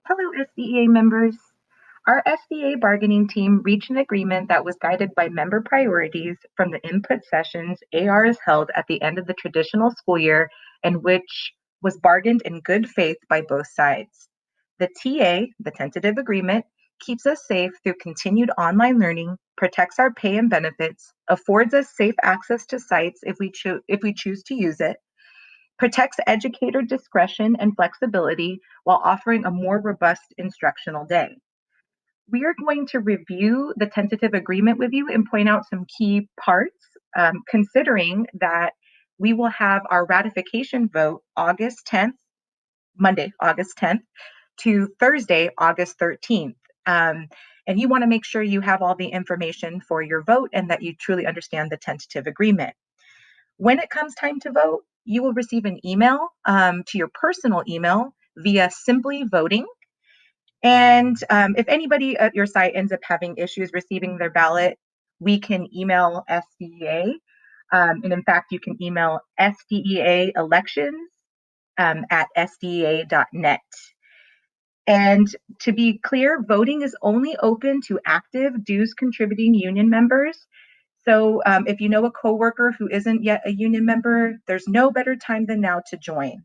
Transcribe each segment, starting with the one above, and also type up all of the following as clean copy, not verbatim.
Hello, SDEA members. Our SDA bargaining team reached an agreement that was guided by member priorities from the input sessions AR is held at the end of the traditional school year and which was bargained in good faith by both sides. The TA, the tentative agreement, keeps us safe through continued online learning, protects our pay and benefits, affords us safe access to sites if we choose to use it, protects educator discretion and flexibility while offering a more robust instructional day. We are going to review the tentative agreement with you and point out some key parts, considering that we will have our ratification vote August 10th, Monday, August 10th, to Thursday, August 13th. And you want to make sure you have all the information for your vote and that you truly understand the tentative agreement. When it comes time to vote, you will receive an email to your personal email via Simply Voting. And if anybody at your site ends up having issues receiving their ballot, we can email SDEA. And in fact, you can email SDEA elections at sdea.net. And to be clear, voting is only open to active dues contributing union members. So if you know a coworker who isn't yet a union member, there's no better time than now to join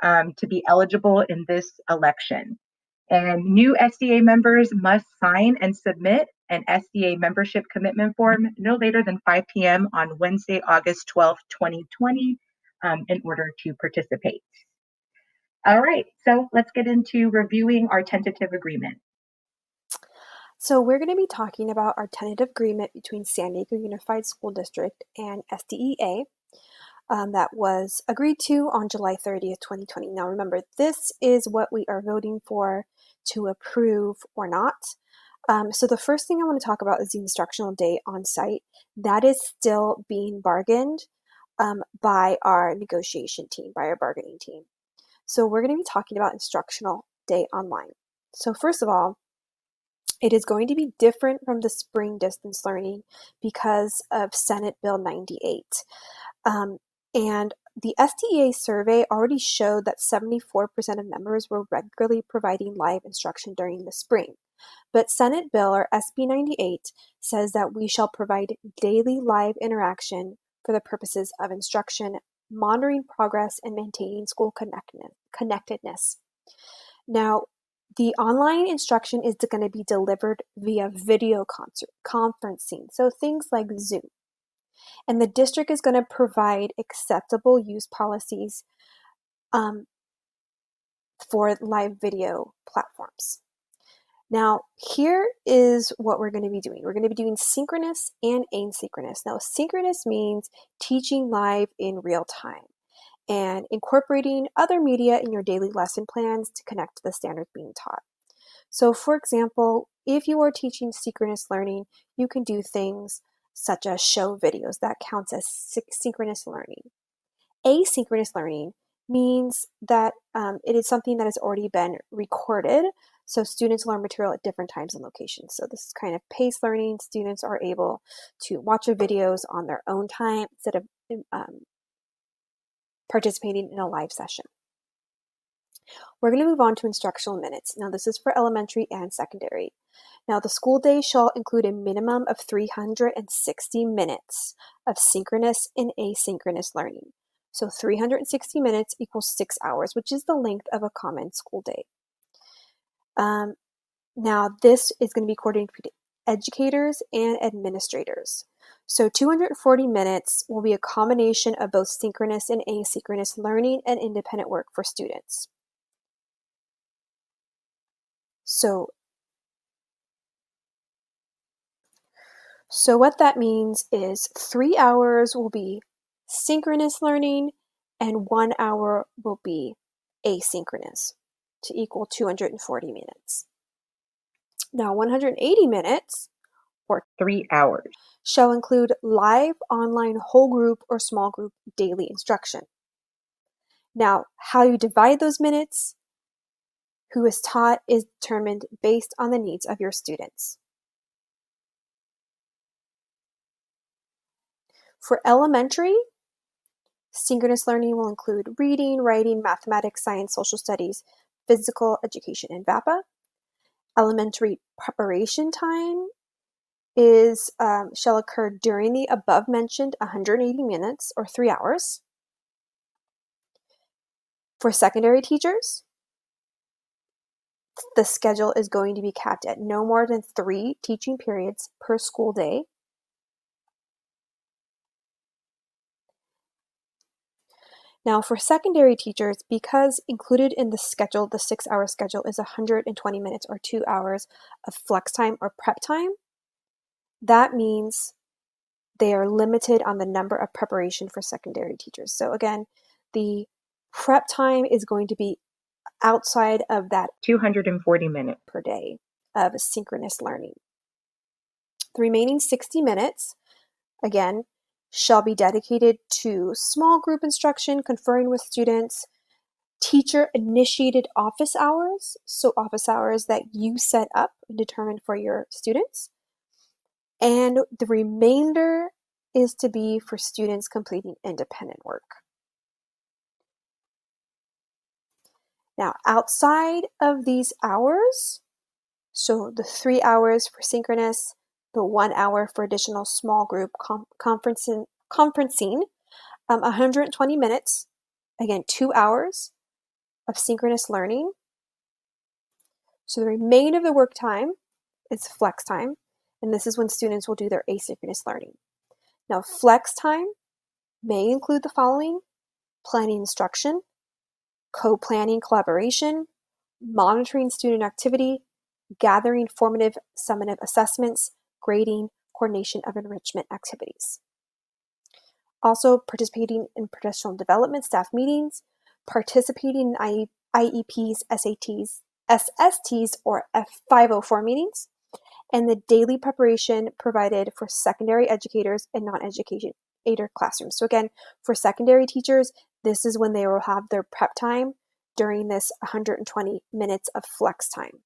to be eligible in this election. And new SDA members must sign and submit an SDA membership commitment form no later than 5 p.m. on Wednesday, August 12th, 2020, in order to participate. All right, so let's get into reviewing our tentative agreement. So we're going to be talking about our tentative agreement between San Diego Unified School District and SDEA that was agreed to on July 30th, 2020. Now remember, this is what we are voting for to approve or not. So the first thing I want to talk about is the instructional day on site. That is still being bargained by our negotiation team, by our bargaining team. So we're going to be talking about instructional day online. So first of all, it is going to be different from the spring distance learning because of Senate Bill 98. And the SDEA survey already showed that 74% of members were regularly providing live instruction during the spring. But Senate Bill, or SB 98, says that we shall provide daily live interaction for the purposes of instruction, monitoring progress, and maintaining school connectedness. Now, the online instruction is going to be delivered via video conferencing, so things like Zoom. And the district is going to provide acceptable use policies for live video platforms. Now, here is what we're going to be doing. We're going to be doing synchronous and asynchronous. Now, synchronous means teaching live in real time and incorporating other media in your daily lesson plans to connect to the standards being taught. So, for example, if you are teaching synchronous learning, you can do things such as show videos. That counts as synchronous learning. Asynchronous learning means that it is something that has already been recorded, so students learn material at different times and locations. So this is kind of paced learning. Students are able to watch the videos on their own time instead of participating in a live session. We're going to move on to instructional minutes. Now this is for elementary and secondary. Now the school day shall include a minimum of 360 minutes of synchronous and asynchronous learning. So 360 minutes equals 6 hours, which is the length of a common school day. Now this is going to be coordinated between educators and administrators. So 240 minutes will be a combination of both synchronous and asynchronous learning and independent work for students. So what that means is 3 hours will be synchronous learning and 1 hour will be asynchronous to equal 240 minutes. Now 180 minutes, or 3 hours, shall include live, online, whole group, or small group daily instruction. Now, how you divide those minutes, who is taught, is determined based on the needs of your students. For elementary, synchronous learning will include reading, writing, mathematics, science, social studies, physical education in VAPA. Elementary preparation time shall occur during the above mentioned 180 minutes or 3 hours. For secondary teachers, the schedule is going to be capped at no more than 3 teaching periods per school day. Now for secondary teachers, because included in the schedule, the 6-hour schedule is 120 minutes or 2 hours of flex time or prep time, that means they are limited on the number of preparation for secondary teachers. So again, the prep time is going to be outside of that 240 minutes per day of synchronous learning. The remaining 60 minutes, again, shall be dedicated to small group instruction, conferring with students, teacher-initiated office hours, so office hours that you set up and determine for your students. And the remainder is to be for students completing independent work. Now, outside of these hours, so the 3 hours for synchronous, the 1 hour for additional small group conferencing, 120 minutes, again, 2 hours of synchronous learning. So the remainder of the work time is flex time, and this is when students will do their asynchronous learning. Now, flex time may include the following: planning instruction, co-planning collaboration, monitoring student activity, gathering formative summative assessments, grading, coordination of enrichment activities. Also participating in professional development staff meetings, participating in IEPs, SATs, SSTs, or F504 meetings, and the daily preparation provided for secondary educators and non-educator classrooms. So again, for secondary teachers, this is when they will have their prep time during this 120 minutes of flex time.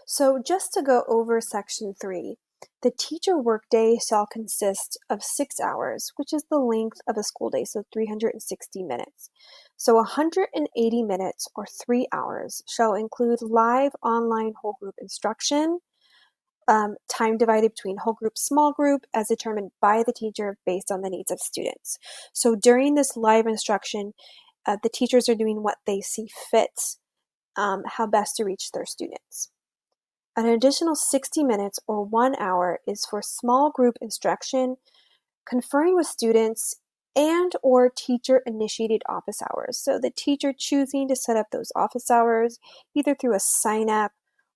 So just to go over section 3, the teacher workday shall consist of 6 hours, which is the length of a school day, so 360 minutes. So 180 minutes or 3 hours shall include live online whole group instruction, time divided between whole group, small group, as determined by the teacher based on the needs of students. So during this live instruction, the teachers are doing what they see fit, how best to reach their students. An additional 60 minutes or 1 hour is for small group instruction, conferring with students, and or teacher-initiated office hours. So the teacher choosing to set up those office hours, either through a sign-up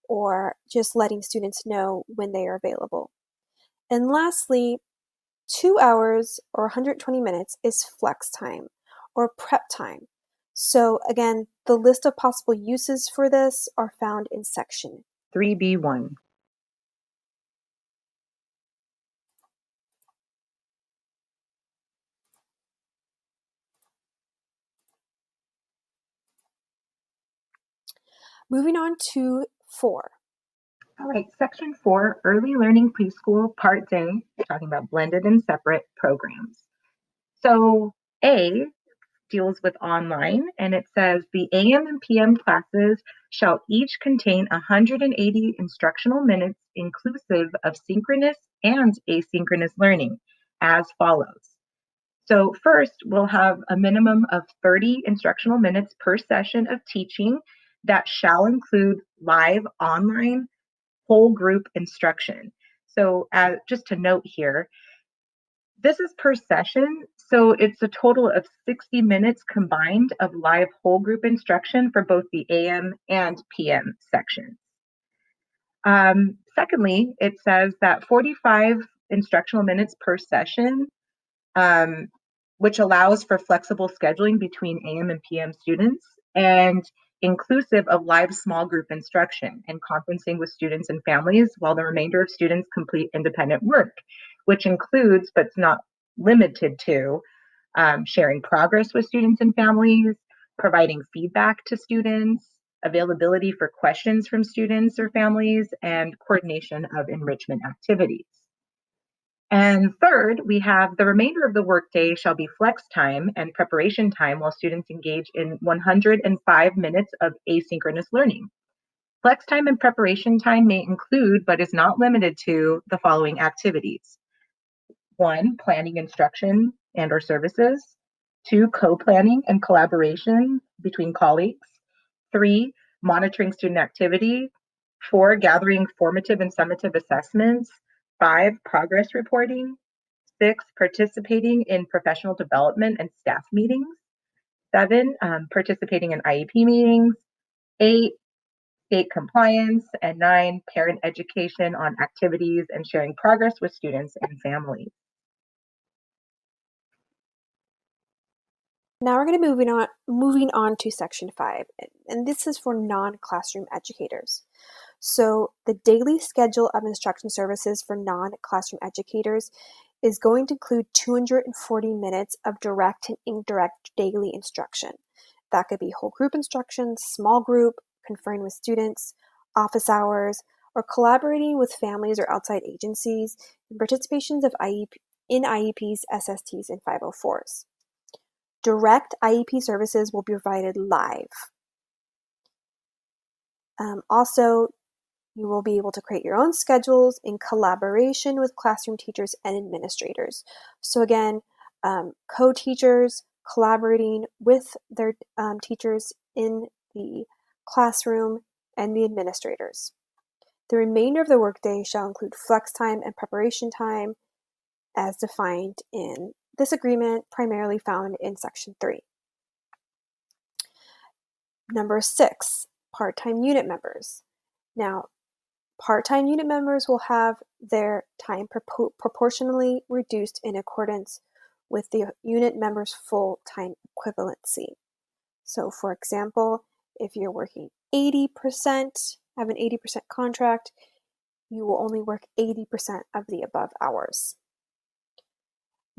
or just letting students know when they are available. And lastly, 2 hours or 120 minutes is flex time or prep time. So again, the list of possible uses for this are found in section 3B1. Moving on to 4. All right, section 4, early learning preschool, part A, talking about blended and separate programs. So A deals with online, and it says the AM and PM classes shall each contain 180 instructional minutes inclusive of synchronous and asynchronous learning as follows. So first, we'll have a minimum of 30 instructional minutes per session of teaching that shall include live online whole group instruction. So just to note here, this is per session, so it's a total of 60 minutes combined of live whole group instruction for both the AM and PM sections. Secondly, it says that 45 instructional minutes per session, which allows for flexible scheduling between AM and PM students, and inclusive of live small group instruction and conferencing with students and families while the remainder of students complete independent work, which includes, but not limited to, sharing progress with students and families, providing feedback to students, availability for questions from students or families, and coordination of enrichment activities. And third, we have the remainder of the workday shall be flex time and preparation time while students engage in 105 minutes of asynchronous learning. Flex time and preparation time may include, but is not limited to, the following activities. 1, planning instruction and or services. 2, co-planning and collaboration between colleagues. 3, monitoring student activity. 4, gathering formative and summative assessments. 5, progress reporting. 6, participating in professional development and staff meetings. 7, participating in IEP meetings. 8, state compliance. And 9, parent education on activities and sharing progress with students and families. Now we're going to be moving on to section 5, and this is for non-classroom educators. So the daily schedule of instruction services for non-classroom educators is going to include 240 minutes of direct and indirect daily instruction. That could be whole group instruction, small group, conferring with students, office hours, or collaborating with families or outside agencies, and participations in IEPs, SSTs, and 504s. Direct IEP services will be provided live. Also, you will be able to create your own schedules in collaboration with classroom teachers and administrators. So again, co-teachers collaborating with their teachers in the classroom and the administrators. The remainder of the workday shall include flex time and preparation time as defined in this agreement, primarily found in Section 3. Number 6, part-time unit members. Now, part-time unit members will have their time proportionally reduced in accordance with the unit member's full-time equivalency. So, for example, if you're working 80%, have an 80% contract, you will only work 80% of the above hours.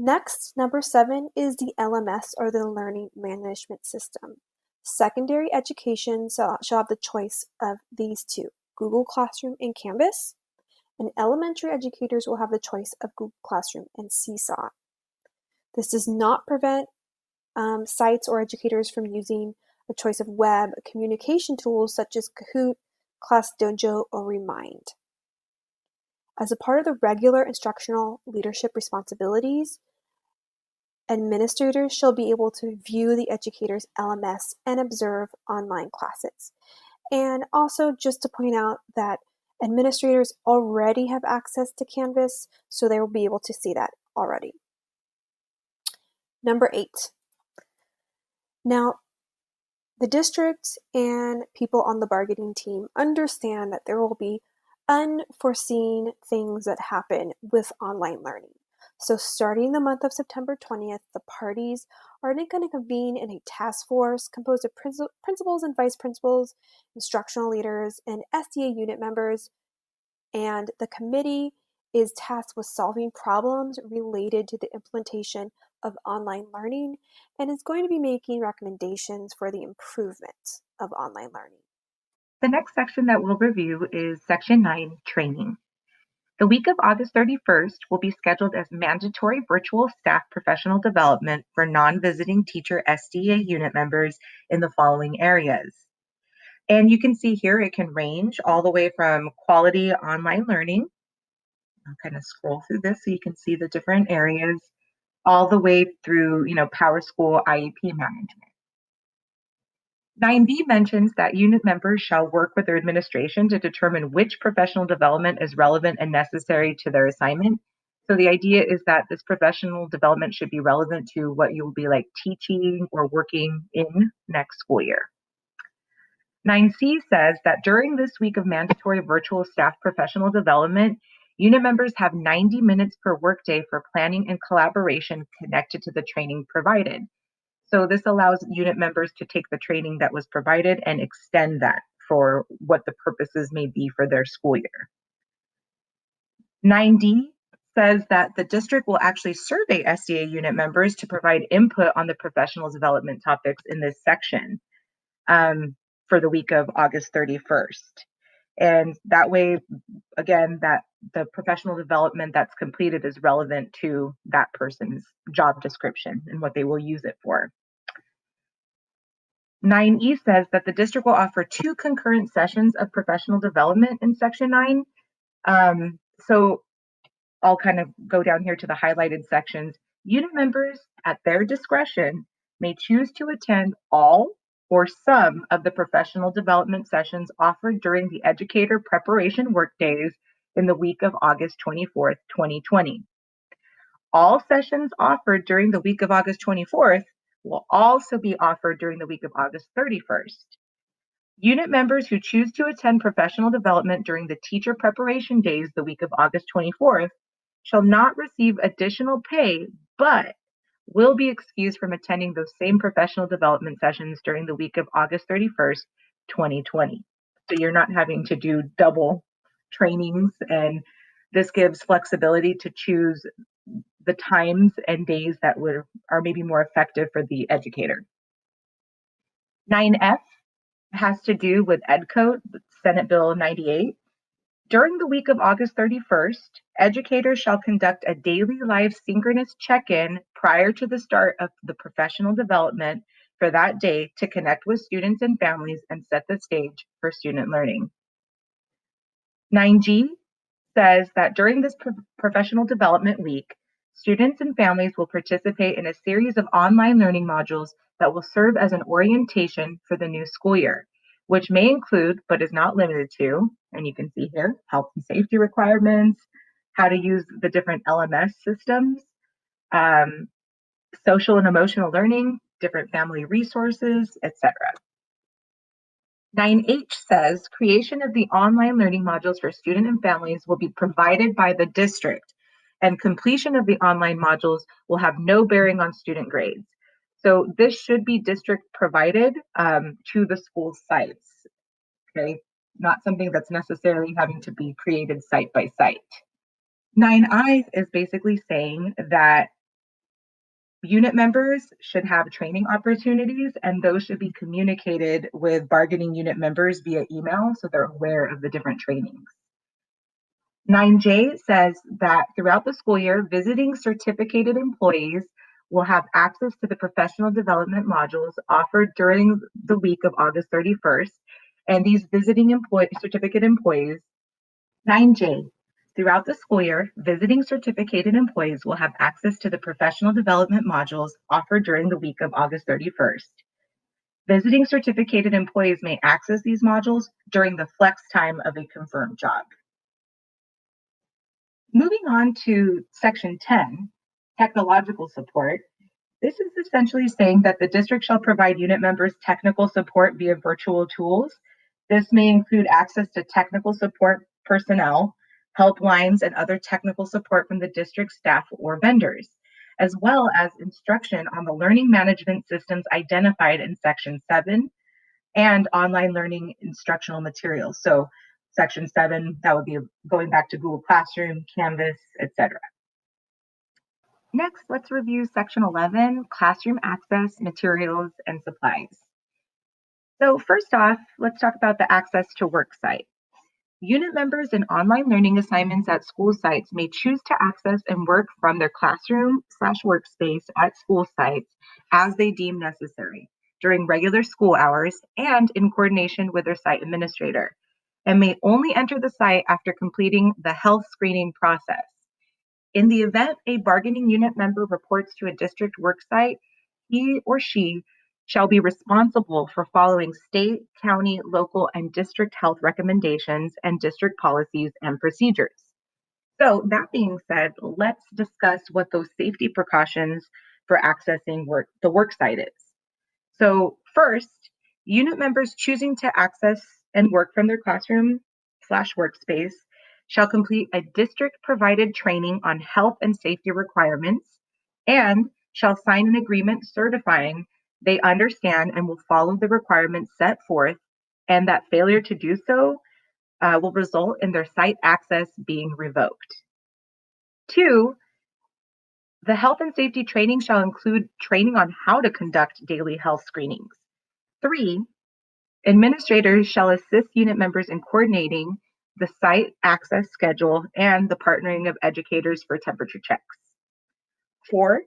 Next, number 7 is the LMS, or the Learning Management System. Secondary education shall have the choice of these two, Google Classroom and Canvas, and elementary educators will have the choice of Google Classroom and Seesaw. This does not prevent sites or educators from using a choice of web communication tools such as Kahoot, ClassDojo, or Remind. As a part of the regular instructional leadership responsibilities, administrators shall be able to view the educator's LMS and observe online classes. And also, just to point out that administrators already have access to Canvas, so they will be able to see that already. Number 8. Now, the district and people on the bargaining team understand that there will be unforeseen things that happen with online learning. So starting the month of September 20th, the parties are going to convene in a task force composed of principals and vice principals, instructional leaders, and SDEA unit members. And the committee is tasked with solving problems related to the implementation of online learning and is going to be making recommendations for the improvement of online learning. The next section that we'll review is Section 9, Training. The week of August 31st will be scheduled as mandatory virtual staff professional development for non-visiting teacher SDEA unit members in the following areas. And you can see here it can range all the way from quality online learning. I'll kind of scroll through this so you can see the different areas, all the way through, PowerSchool IEP management. 9B mentions that unit members shall work with their administration to determine which professional development is relevant and necessary to their assignment. So the idea is that this professional development should be relevant to what you will be teaching or working in next school year. 9C says that during this week of mandatory virtual staff professional development, unit members have 90 minutes per workday for planning and collaboration connected to the training provided. So this allows unit members to take the training that was provided and extend that for what the purposes may be for their school year. 9D says that the district will actually survey SDEA unit members to provide input on the professional development topics in this section for the week of August 31st. And that way, again, that the professional development that's completed is relevant to that person's job description and what they will use it for. 9E says that the district will offer 2 concurrent sessions of professional development in Section 9. So I'll kind of go down here to the highlighted sections. Unit members, at their discretion, may choose to attend all or some of the professional development sessions offered during the educator preparation workdays in the week of August 24th, 2020. All sessions offered during the week of August 24th will also be offered during the week of August 31st. Unit members who choose to attend professional development during the teacher preparation days the week of August 24th shall not receive additional pay, but will be excused from attending those same professional development sessions during the week of August 31st, 2020. So you're not having to do double trainings, and this gives flexibility to choose the times and days that are maybe more effective for the educator. 9F has to do with Ed Code, Senate Bill 98. During the week of August 31st, educators shall conduct a daily live synchronous check-in prior to the start of the professional development for that day to connect with students and families and set the stage for student learning. 9G says that during this professional development week, students and families will participate in a series of online learning modules that will serve as an orientation for the new school year, which may include, but is not limited to, and you can see here, health and safety requirements, how to use the different LMS systems, social and emotional learning, different family resources, etc. 9H says creation of the online learning modules for students and families will be provided by the district, and completion of the online modules will have no bearing on student grades. So this should be district provided to the school sites, okay? Not something that's necessarily having to be created site by site. 9I is basically saying that unit members should have training opportunities, and those should be communicated with bargaining unit members via email so they're aware of the different trainings. 9J says that throughout the school year, visiting certificated employees will have access to the professional development modules offered during the week of August 31st. And these visiting certificate employees, 9J, throughout the school year, visiting certificated employees will have access to the professional development modules offered during the week of August 31st. Visiting certificated employees may access these modules during the flex time of a confirmed job. Moving on to Section 10, technological support. This is essentially saying that the district shall provide unit members technical support via virtual tools. This may include access to technical support personnel, helplines, and other technical support from the district staff or vendors, as well as instruction on the learning management systems identified in Section 7 and online learning instructional materials. So Section 7, that would be going back to Google Classroom, Canvas, etc. Next, let's review Section 11, classroom access, materials, and supplies. So first off, let's talk about the access to worksite. Unit members in online learning assignments at school sites may choose to access and work from their classroom/workspace at school sites as they deem necessary during regular school hours and in coordination with their site administrator, and may only enter the site after completing the health screening process. In the event a bargaining unit member reports to a district worksite, he or she shall be responsible for following state, county, local, and district health recommendations and district policies and procedures. So that being said, let's discuss what those safety precautions for accessing the worksite is. So first, unit members choosing to access and work from their classroom/workspace shall complete a district-provided training on health and safety requirements and shall sign an agreement certifying they understand and will follow the requirements set forth, and that failure to do so will result in their site access being revoked. 2, the health and safety training shall include training on how to conduct daily health screenings. 3, Administrators shall assist unit members in coordinating the site access schedule and the partnering of educators for temperature checks. 4,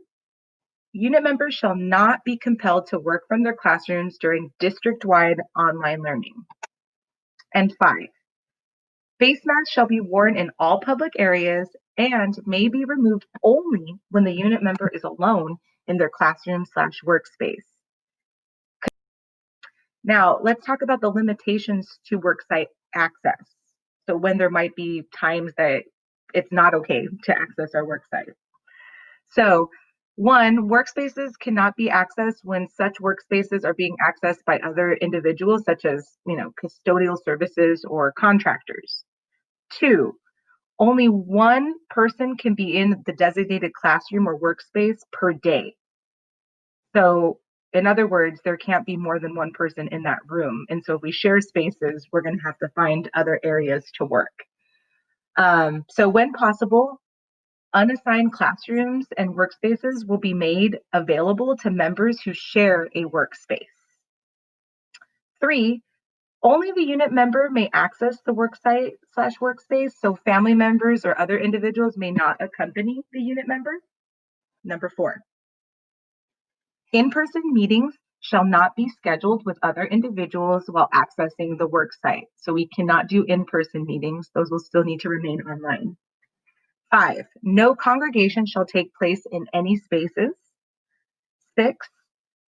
unit members shall not be compelled to work from their classrooms during district-wide online learning. And 5, face masks shall be worn in all public areas and may be removed only when the unit member is alone in their classroom/workspace. Now, let's talk about the limitations to worksite access. So when there might be times that it's not okay to access our worksite. So 1, workspaces cannot be accessed when such workspaces are being accessed by other individuals, such as, custodial services or contractors. 2, only one person can be in the designated classroom or workspace per day. So in other words, there can't be more than one person in that room. And so if we share spaces, we're going to have to find other areas to work. So when possible, unassigned classrooms and workspaces will be made available to members who share a workspace. 3, only the unit member may access the worksite/workspace, so family members or other individuals may not accompany the unit member. Number 4, in-person meetings shall not be scheduled with other individuals while accessing the worksite. So we cannot do in-person meetings. Those will still need to remain online. 5, no congregation shall take place in any spaces. 6,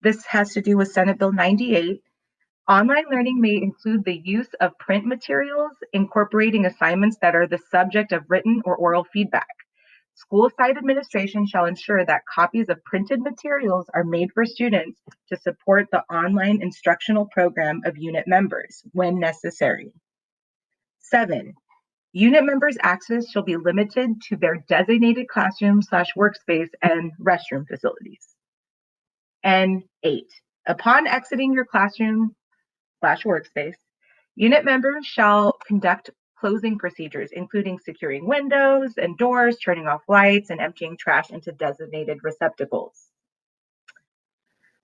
this has to do with Senate Bill 98. Online learning may include the use of print materials, incorporating assignments that are the subject of written or oral feedback. School site administration shall ensure that copies of printed materials are made for students to support the online instructional program of unit members when necessary. 7, unit members' access shall be limited to their designated classroom/workspace and restroom facilities. And 8, upon exiting your classroom/workspace, unit members shall conduct closing procedures, including securing windows and doors, turning off lights, and emptying trash into designated receptacles.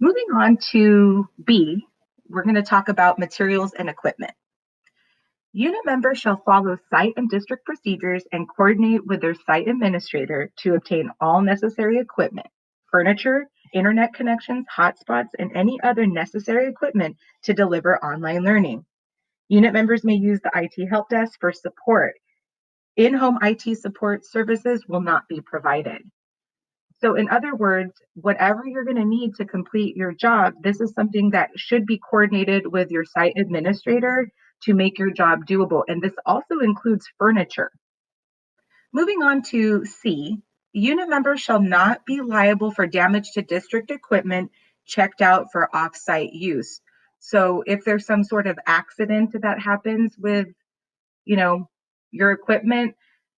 Moving on to B, we're going to talk about materials and equipment. Unit members shall follow site and district procedures and coordinate with their site administrator to obtain all necessary equipment, furniture, internet connections, hotspots, and any other necessary equipment to deliver online learning. Unit members may use the IT help desk for support. In-home IT support services will not be provided. So in other words, whatever you're going to need to complete your job, this is something that should be coordinated with your site administrator to make your job doable. And this also includes furniture. Moving on to C, unit members shall not be liable for damage to district equipment checked out for off-site use. So if there's some sort of accident that happens with, your equipment,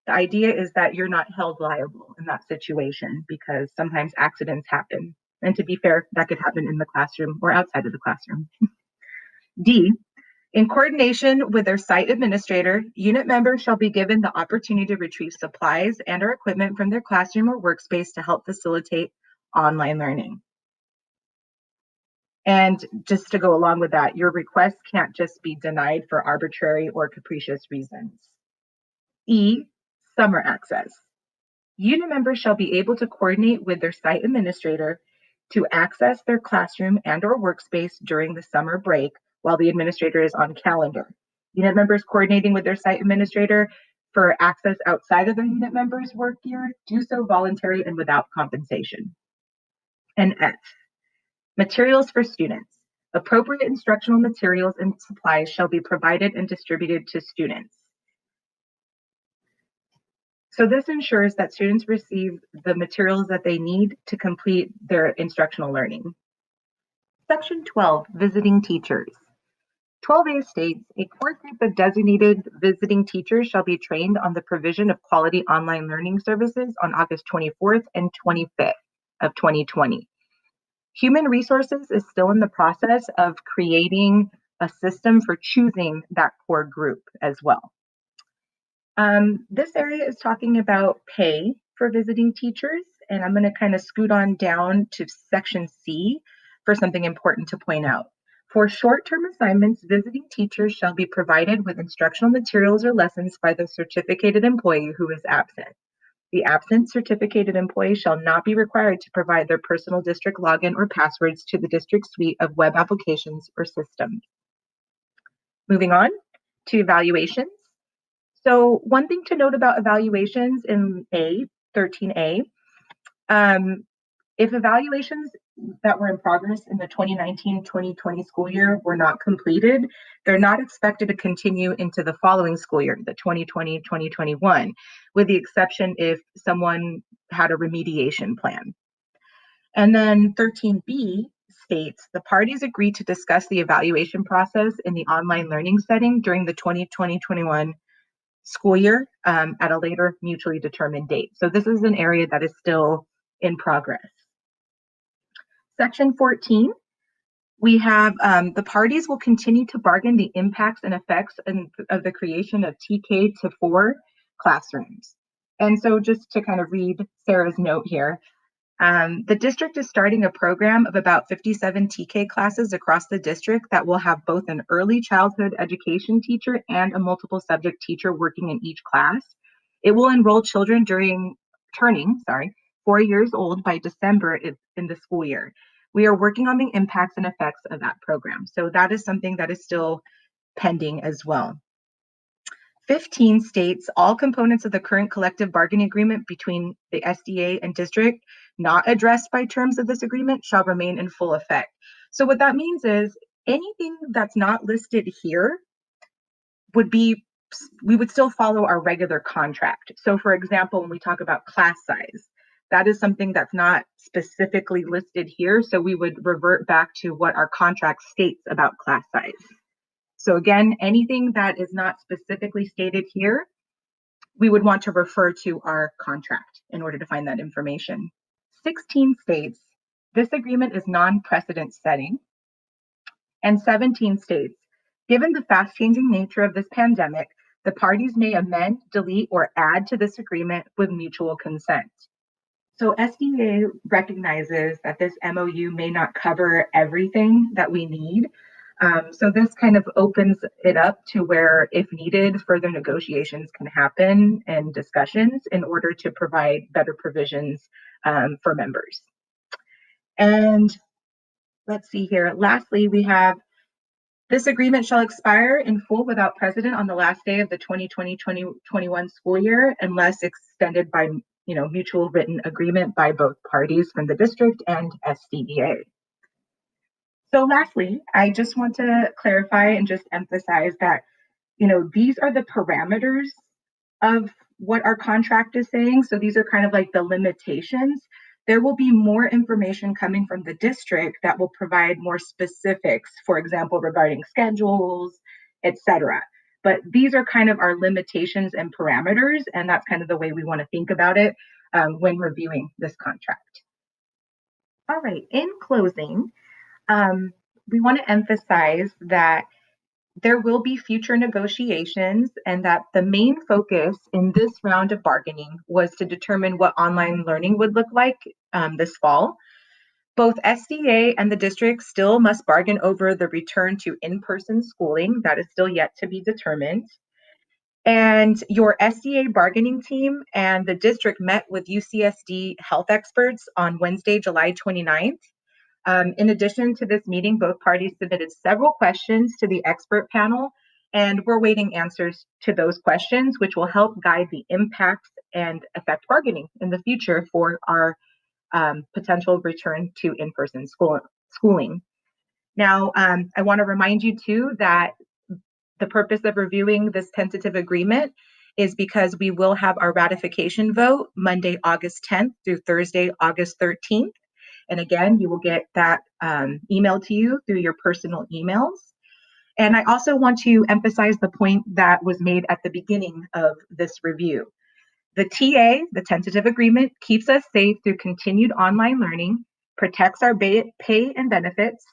the idea is that you're not held liable in that situation because sometimes accidents happen. And to be fair, that could happen in the classroom or outside of the classroom. D, in coordination with their site administrator, unit members shall be given the opportunity to retrieve supplies and or equipment from their classroom or workspace to help facilitate online learning. And just to go along with that, your request can't just be denied for arbitrary or capricious reasons. E, summer access. Unit members shall be able to coordinate with their site administrator to access their classroom and or workspace during the summer break while the administrator is on calendar. Unit members coordinating with their site administrator for access outside of their unit members' work year do so voluntarily and without compensation. And F, materials for students. Appropriate instructional materials and supplies shall be provided and distributed to students. So this ensures that students receive the materials that they need to complete their instructional learning. Section 12, visiting teachers. 12A states, a core group of designated visiting teachers shall be trained on the provision of quality online learning services on August 24th and 25th of 2020. Human Resources is still in the process of creating a system for choosing that core group as well. This area is talking about pay for visiting teachers, and I'm going to kind of scoot on down to section C for something important to point out. For short-term assignments, visiting teachers shall be provided with instructional materials or lessons by the certificated employee who is absent. The absent certificated employee shall not be required to provide their personal district login or passwords to the district suite of web applications or systems. Moving on to evaluations. So one thing to note about evaluations in 13A, if evaluations that were in progress in the 2019-2020 school year were not completed, they're not expected to continue into the following school year, the 2020-2021, with the exception if someone had a remediation plan. And then 13B states the parties agree to discuss the evaluation process in the online learning setting during the 2020-21 school year at a later mutually determined date. So this is an area that is still in progress. Section 14, we have the parties will continue to bargain the impacts and effects of the creation of TK to 4 classrooms. And so just to kind of read Sarah's note here, the district is starting a program of about 57 TK classes across the district that will have both an early childhood education teacher and a multiple subject teacher working in each class. It will enroll children turning 4 years old by December in the school year. We are working on the impacts and effects of that program. So that is something that is still pending as well. 15 states all components of the current collective bargaining agreement between the SDEA and district not addressed by terms of this agreement shall remain in full effect. So what that means is anything that's not listed here we would still follow our regular contract. So for example, when we talk about class size, that is something that's not specifically listed here. So we would revert back to what our contract states about class size. So again, anything that is not specifically stated here, we would want to refer to our contract in order to find that information. 16 states, this agreement is non-precedent setting. And 17 states, given the fast-changing nature of this pandemic, the parties may amend, delete, or add to this agreement with mutual consent. So SDEA recognizes that this MOU may not cover everything that we need. So this kind of opens it up to where, if needed, further negotiations can happen and discussions in order to provide better provisions for members. And let's see here. Lastly, we have this agreement shall expire in full without precedent on the last day of the 2020-2021 school year unless extended by mutual written agreement by both parties from the district and SDEA. So lastly, I just want to clarify and just emphasize that these are the parameters of what our contract is saying. So these are kind of like the limitations. There will be more information coming from the district that will provide more specifics, for example, regarding schedules, etc. But these are kind of our limitations and parameters, and that's kind of the way we want to think about it when reviewing this contract. All right, in closing, we want to emphasize that there will be future negotiations and that the main focus in this round of bargaining was to determine what online learning would look like this fall. Both SDA and the district still must bargain over the return to in-person schooling. That is still yet to be determined. And your SDA bargaining team and the district met with UCSD health experts on Wednesday, July 29th. In addition to this meeting, both parties submitted several questions to the expert panel, and we're waiting answers to those questions, which will help guide the impacts and affect bargaining in the future for our potential return to in-person schooling. Now, I want to remind you too that the purpose of reviewing this tentative agreement is because we will have our ratification vote Monday, August 10th through Thursday, August 13th. And again, you will get that emailed to you through your personal emails. And I also want to emphasize the point that was made at the beginning of this review. The TA, the tentative agreement, keeps us safe through continued online learning, protects our pay and benefits,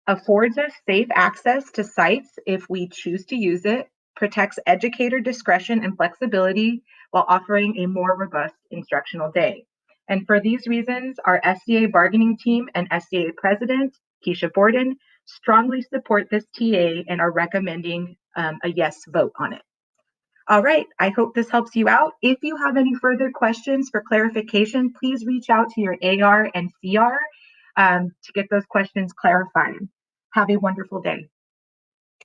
affords us safe access to sites if we choose to use it, protects educator discretion and flexibility while offering a more robust instructional day. And for these reasons, our SDA bargaining team and SDA president, Keisha Borden, strongly support this TA and are recommending a yes vote on it. All right, I hope this helps you out. If you have any further questions for clarification, please reach out to your AR and CR to get those questions clarified. Have a wonderful day.